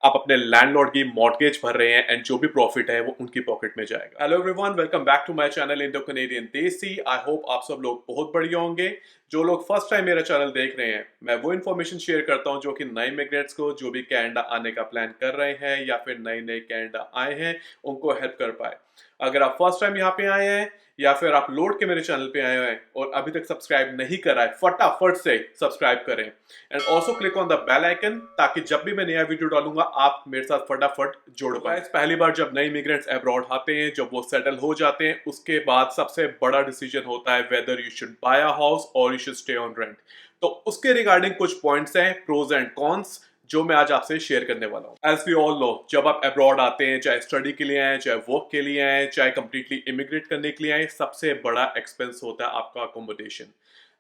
आप अपने लैंडलॉर्ड की मॉर्गेज भर रहे हैं एंड जो भी प्रॉफिट है वो उनकी पॉकेट में जाएगा। Hello everyone, welcome back to my channel Indo Canadian Desi. I hope आप सब लोग बहुत बढ़िया होंगे। जो लोग फर्स्ट टाइम मेरा चैनल देख रहे हैं, मैं वो इन्फॉर्मेशन शेयर करता हूं जो कि नए इमिग्रेंट्स को जो भी कनाडा आने का प्लान कर रहे हैं या फिर नए नए कनाडा आए हैं उनको हेल्प कर पाए। अगर आप फर्स्ट टाइम यहाँ पे आए हैं या फिर आप लोड के मेरे चैनल पे आए हैं और अभी तक सब्सक्राइब नहीं करा है, फटाफट से सब्सक्राइब करें and also click on the bell icon ताकि जब भी मैं नया वीडियो डालूंगा आप मेरे साथ फटाफट जुड़ पाए। पहली बार जब नए इमिग्रेंट्स अब्रॉड आते हैं, जब वो सेटल हो जाते हैं, उसके बाद सबसे बड़ा डिसीजन होता है whether you should buy a house और you should stay on rent. तो उसके रिगार्डिंग कुछ पॉइंट्स हैं, प्रोज एंड कॉन्स, जो मैं आज आपसे शेयर करने वाला हूं। एज वी ऑल नो, जब आप अब्रॉड आते हैं, चाहे स्टडी के लिए आए, चाहे वर्क के लिए आए, चाहे कंप्लीटली इमिग्रेट करने के लिए आए, सबसे बड़ा एक्सपेंस होता है आपका अकोमोडेशन,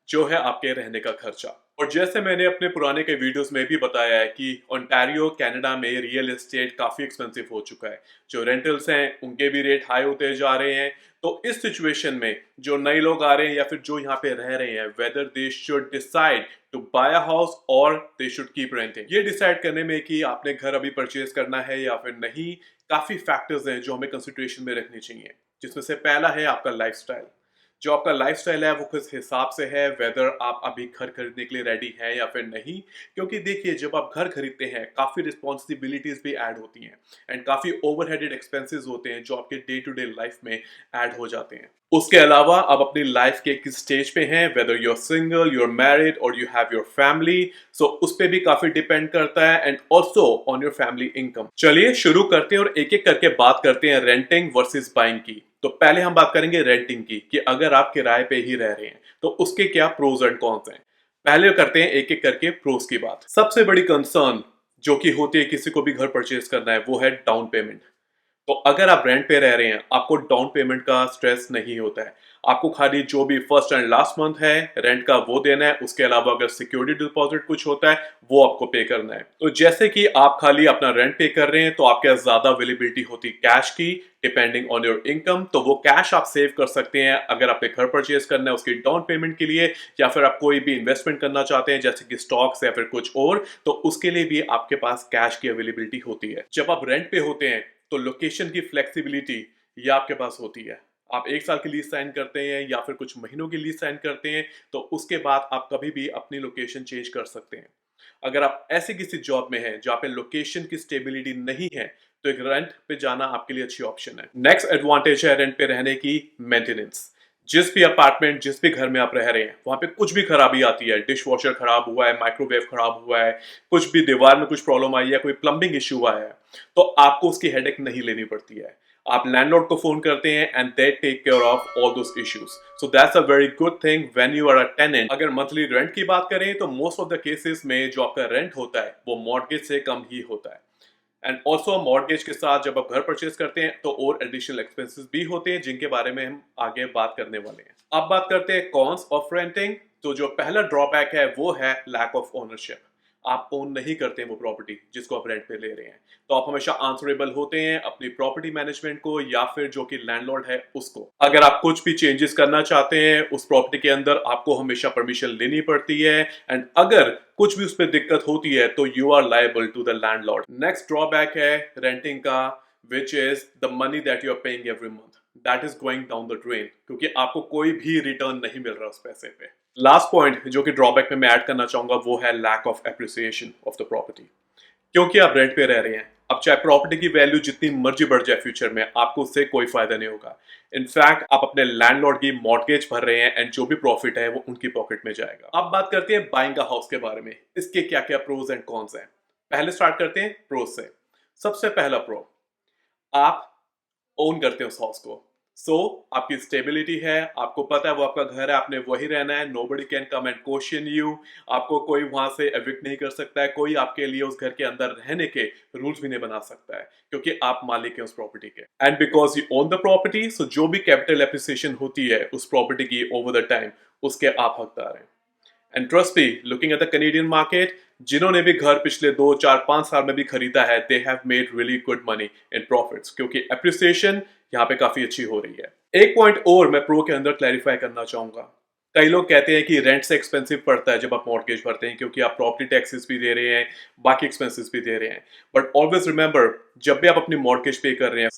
जो है आपके रहने का खर्चा। और जैसे मैंने अपने पुराने के वीडियोस में भी बताया है कि ओंटारियो कनाडा में रियल एस्टेट काफी एक्सपेंसिव हो चुका है। जो रेंटल्स हैं उनके भी रेट हाई होते जा रहे हैं। तो इस सिचुएशन में जो नए लोग आ रहे हैं या फिर जो यहाँ पे रह रहे हैं, whether they should decide to buy a house और दे शुड कीप रेंटिंग, ये डिसाइड करने में कि आपने घर अभी परचेज करना है या फिर नहीं, काफी फैक्टर्स हैं जो हमें कंसिडरेशन में रखनी चाहिए। जिसमें से पहला है आपका लाइफस्टाइल। जो आपका लाइफस्टाइल है वो किस हिसाब से है, वेदर आप अभी घर खरीदने के लिए रेडी हैं या फिर नहीं। क्योंकि देखिए, जब आप घर खरीदते हैं काफ़ी रिस्पॉन्सिबिलिटीज़ भी ऐड होती हैं एंड काफ़ी ओवरहेडेड एक्सपेंसेस होते हैं जो आपके डे टू डे लाइफ में ऐड हो जाते हैं। उसके अलावा आप अपनी लाइफ के किस स्टेज पे हैं, whether you are single, you are married और you have your family, so उस पर भी काफी डिपेंड करता है and also on your family income. चलिए शुरू करते हैं और एक एक करके बात करते हैं रेंटिंग वर्सेस बाइंग की। तो पहले हम बात करेंगे रेंटिंग की, कि अगर आप किराए पे ही रह रहे हैं तो उसके क्या प्रोज एंड कॉन्स हैं। पहले करते हैं एक एक करके प्रोज की बात। सबसे बड़ी कंसर्न जो कि होती है किसी को भी घर परचेज करना है, वो है डाउन पेमेंट। तो अगर आप रेंट पे रह रहे हैं, आपको डाउन पेमेंट का स्ट्रेस नहीं होता है। आपको खाली जो भी फर्स्ट एंड लास्ट मंथ है रेंट का वो देना है। उसके अलावा अगर सिक्योरिटी डिपॉजिट कुछ होता है वो आपको पे करना है। तो जैसे कि आप खाली अपना रेंट पे कर रहे हैं तो आपके पास ज्यादा अवेलेबिलिटी होती है कैश की, डिपेंडिंग ऑन योर इनकम। तो वो कैश आप सेव कर सकते हैं अगर आपने घर परचेज करना है उसकी डाउन पेमेंट के लिए, या फिर आप कोई भी इन्वेस्टमेंट करना चाहते हैं जैसे कि स्टॉक्स या फिर कुछ और, तो उसके लिए भी आपके पास कैश की अवेलेबिलिटी होती है। जब आप रेंट पे होते हैं तो लोकेशन की फ्लेक्सिबिलिटी ये आपके पास होती है। आप एक साल की लीज साइन करते हैं या फिर कुछ महीनों की लीज साइन करते हैं तो उसके बाद आप कभी भी अपनी लोकेशन चेंज कर सकते हैं। अगर आप ऐसी किसी जॉब में हैं जहाँ पे लोकेशन की स्टेबिलिटी नहीं है तो एक रेंट पे जाना आपके लिए अच्छी ऑप्शन है। नेक्स्ट एडवांटेज है रेंट पे रहने की, मेंटेनेंस। जिस भी अपार्टमेंट, जिस भी घर में आप रह रहे हैं, वहां पे कुछ भी खराबी आती है, डिश वॉशर खराब हुआ है, माइक्रोवेव खराब हुआ है, कुछ भी दीवार में कुछ प्रॉब्लम आई है, कोई प्लम्बिंग इश्यू आया है, तो आपको उसकी हेडेक नहीं लेनी पड़ती है। आप लैंडलॉर्ड को फोन करते हैं and they take care of all those issues. So that's a very good thing when you are a tenant. अगर मंथली रेंट की बात करें तो मोस्ट ऑफ द केसेस में जो आपका रेंट होता है वो मॉर्गेज से कम ही होता है। एंड ऑल्सो मॉर्गेज के साथ जब आप घर परचेज करते हैं तो और एडिशनल एक्सपेंसेस भी होते हैं जिनके बारे में हम आगे बात करने वाले हैं। अब बात करते हैं कॉन्स ऑफ रेंटिंग। तो जो पहला ड्रॉबैक है वो है लैक ऑफ ओनरशिप। आप ओन नहीं करते हैं वो प्रॉपर्टी जिसको आप रेंट पे ले रहे हैं। तो आप हमेशा आंसरेबल होते हैं अपनी प्रॉपर्टी मैनेजमेंट को या फिर जो कि लैंडलॉर्ड है उसको। अगर आप कुछ भी चेंजेस करना चाहते हैं उस प्रॉपर्टी के अंदर आपको हमेशा परमिशन लेनी पड़ती है एंड अगर कुछ भी उस पर दिक्कत होती है तो you are liable to the landlord. Next drawback है रेंटिंग का, which is the money that you are paying every month, that is going down the drain, क्योंकि आपको कोई भी रिटर्न नहीं मिल रहा उस पैसे पे। लास्ट पॉइंट जो कि ड्रॉबैक में मैं ऐड करना चाहूंगा वो है lack of appreciation of the property. क्योंकि आप रेंट पे रह रहे हैं, अब चाहे प्रॉपर्टी की वैल्यू जितनी मर्जी बढ़ जाए फ्यूचर में, आपको उससे कोई फायदा नहीं होगा। इनफैक्ट आप अपने लैंडलॉर्ड की मॉर्गेज भर रहे हैं एंड जो भी प्रॉफिट है वो उनकी पॉकेट में जाएगा। अब बात करते हैं बाइंग अ हाउस के बारे में, इसके क्या क्या प्रोज एंड कॉन्स हैं। पहले स्टार्ट करते हैं प्रोज से। सबसे पहला प्रो, आप ओन करते हैं उस हाउस को। सो आपकी स्टेबिलिटी है, आपको पता है वो आपका घर है, आपने वही रहना है, nobody can come and question you. आपको कोई वहां से एविक्ट नहीं कर सकता है, कोई आपके लिए उस घर के अंदर रहने के रूल्स भी नहीं बना सकता है, क्योंकि आप मालिक हैं उस प्रॉपर्टी के। And because you own the property, so जो भी कैपिटल एप्रिसिएशन होती है उस प्रॉपर्टी की ओवर द टाइम, उसके आप हकदार हैं। And trust me, looking at the Canadian market, जिन्होंने भी घर पिछले 2 4 5 साल में भी खरीदा है, they have made really good money in profits, क्योंकि एप्रिसिएशन यहाँ पे काफी अच्छी हो रही है। एक पॉइंट और मैं प्रो के अंदर क्लैरिफाई करना चाहूंगा। कई लोग कहते हैं कि रेंट से एक्सपेंसिव पड़ता है जब आप मॉर्गेज भरते हैं, क्योंकि आप प्रॉपर्टी टैक्सेस भी दे रहे हैं, बाकी एक्सपेंसेस भी दे रहे हैं। बट ऑलवेज रिमेंबर, जब भी आप अपनी मॉर्गेज पे कर रहे हैं,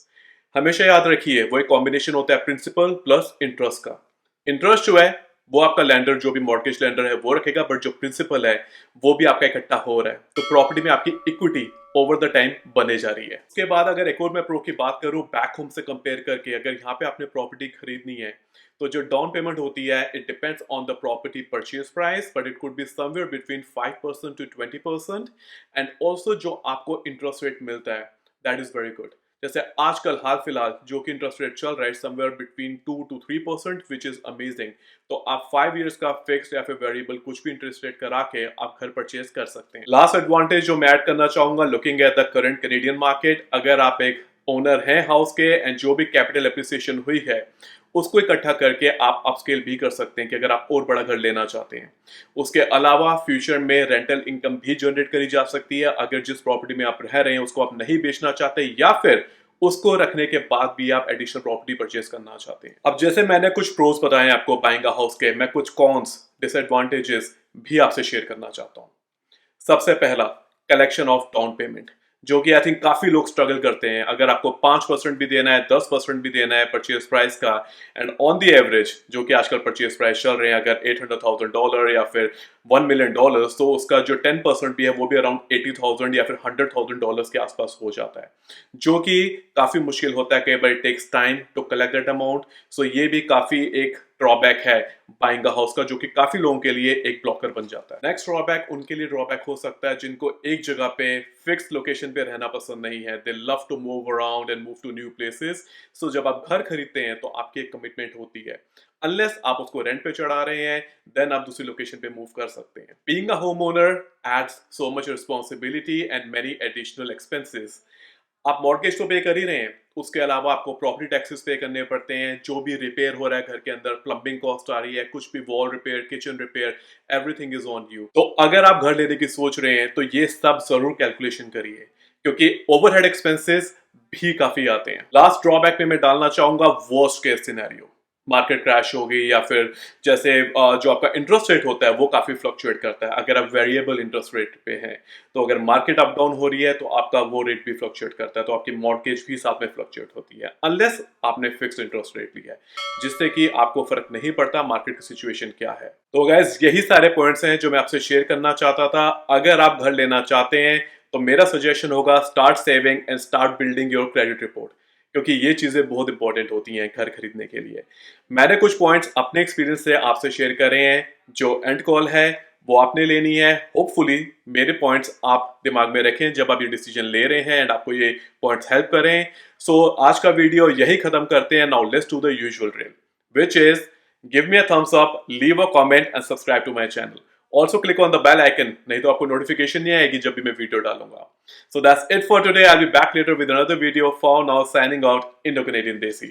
हमेशा याद रखिए वो एक कॉम्बिनेशन होता है प्रिंसिपल प्लस इंटरेस्ट का। इंटरेस्ट जो है वो आपका लैंडर, जो भी मॉर्गेज लैंडर है वो रखेगा, बट जो प्रिंसिपल है वो भी आपका इकट्ठा हो रहा है, तो प्रॉपर्टी में आपकी इक्विटी ओवर द टाइम बने जा रही है। उसके बाद अगर एक और मैं प्रो की बात करूं बैक होम से कंपेयर करके, अगर यहाँ पे आपने प्रॉपर्टी खरीदनी है तो जो डाउन पेमेंट होती है it depends on the property purchase price, but it could be somewhere between 5% to 20%। And also जो आपको इंटरेस्ट रेट मिलता है दैट इज वेरी गुड। जैसे आजकल हाल फिलहाल जो कि इंटरेस्ट रेट चल रहा है somewhere between 2 to 3%, which is amazing. तो आप 5 इयर्स का फिक्स्ड या फिर वेरिएबल कुछ भी इंटरेस्ट रेट करा के आप घर परचेज कर सकते हैं। लास्ट एडवांटेज जो मैं ऐड करना चाहूंगा, looking at the current Canadian market, अगर आप एक ओनर हैं हाउस के एंड जो भी कैपिटल एप्रिसिएशन हुई है उसको इकट्ठा करके आप अपस्केल भी कर सकते हैं कि अगर आप और बड़ा घर लेना चाहते हैं। उसके अलावा फ्यूचर में रेंटल इनकम भी जनरेट करी जा सकती है, अगर जिस प्रॉपर्टी में आप रह रहे हैं उसको आप नहीं बेचना चाहते या फिर उसको रखने के बाद भी आप एडिशनल प्रॉपर्टी परचेज करना चाहते हैं। अब जैसे मैंने कुछ प्रोज बताए आपको बाइंग अ हाउस के, मैं कुछ कॉन्स डिसएडवांटेजेस भी आपसे शेयर करना चाहता हूँ। सबसे पहला, कलेक्शन ऑफ डाउन पेमेंट, जो कि आई थिंक काफी लोग स्ट्रगल करते हैं। अगर आपको 5% भी देना है, 10% भी देना है परचेज प्राइस का, एंड ऑन द एवरेज जो कि आजकल परचेज प्राइस चल रहे हैं अगर $800,000 या फिर $1 million, तो उसका जो 10% भी है वो भी अराउंड 80,000 या फिर $100,000 के आसपास हो जाता है, जो कि काफी मुश्किल होता है। कई बार it takes time to collect that amount. So ये भी काफी एक ड्रॉबैक है बाइंग अ हाउस का, जो कि काफी लोगों के लिए एक ब्लॉकर बन जाता है। नेक्स्ट ड्रॉबैक उनके लिए ड्रॉबैक हो सकता है जिनको एक जगह पे फिक्स लोकेशन पे रहना पसंद नहीं है। They love to move around and move to new places. So जब आप घर खरीदते हैं तो आपकी एक कमिटमेंट होती है, अनलेस आप उसको रेंट पे चढ़ा रहे हैं देन आप दूसरी लोकेशन पे मूव कर सकते हैं। Being a home owner adds so much responsibility and many additional expenses. आप मॉर्गेज तो पे कर ही रहे हैं, उसके अलावा आपको प्रॉपर्टी टैक्सेस पे करने पड़ते हैं, जो भी रिपेयर हो रहा है घर के अंदर, प्लम्बिंग कॉस्ट आ रही है, कुछ भी wall repair, kitchen repair, everything is on you. तो अगर आप घर लेने की सोच रहे हैं तो ये सब जरूर कैलकुलेशन करिए, क्योंकि ओवरहेड एक्सपेंसेस भी काफी आते हैं। लास्ट ड्रॉबैक में मैं डालना चाहूंगा worst case scenario, market crash हो गई, या फिर जैसे जो आपका इंटरेस्ट रेट होता है वो काफी फ्लक्चुएट करता है। अगर आप वेरिएबल इंटरेस्ट रेट पे हैं तो अगर मार्केट अप डाउन हो रही है तो आपका वो रेट भी फ्लक्चुएट करता है, तो आपकी मॉर्गेज भी साथ में फ्लक्चुएट होती है, अनलेस आपने फिक्स इंटरेस्ट रेट लिया है, जिससे कि आपको फर्क नहीं पड़ता मार्केट की सिचुएशन क्या है। तो गाइस यही सारे पॉइंट्स हैं जो मैं आपसे शेयर करना चाहता था। अगर आप घर लेना चाहते हैं तो मेरा सजेशन होगा start saving and start building your credit report, क्योंकि ये चीजें बहुत इंपॉर्टेंट होती हैं घर खरीदने के लिए। मैंने कुछ पॉइंट्स अपने एक्सपीरियंस से आपसे शेयर करे हैं, जो एंड कॉल है वो आपने लेनी है। होपफुली मेरे पॉइंट्स आप दिमाग में रखें जब आप ये डिसीजन ले रहे हैं एंड आपको ये पॉइंट्स हेल्प करें। सो आज का वीडियो यही खत्म करते हैं। Now let's do the usual drill, which is give me a thumbs up, leave a comment and subscribe to my channel. Also click on the bell icon, नहीं तो आपको नोटिफिकेशन नहीं आएगी जब भी मैं वीडियो डालूंगा। So that's it for today. I'll be back later with another video. For now, signing out, Indo-Canadian Desi.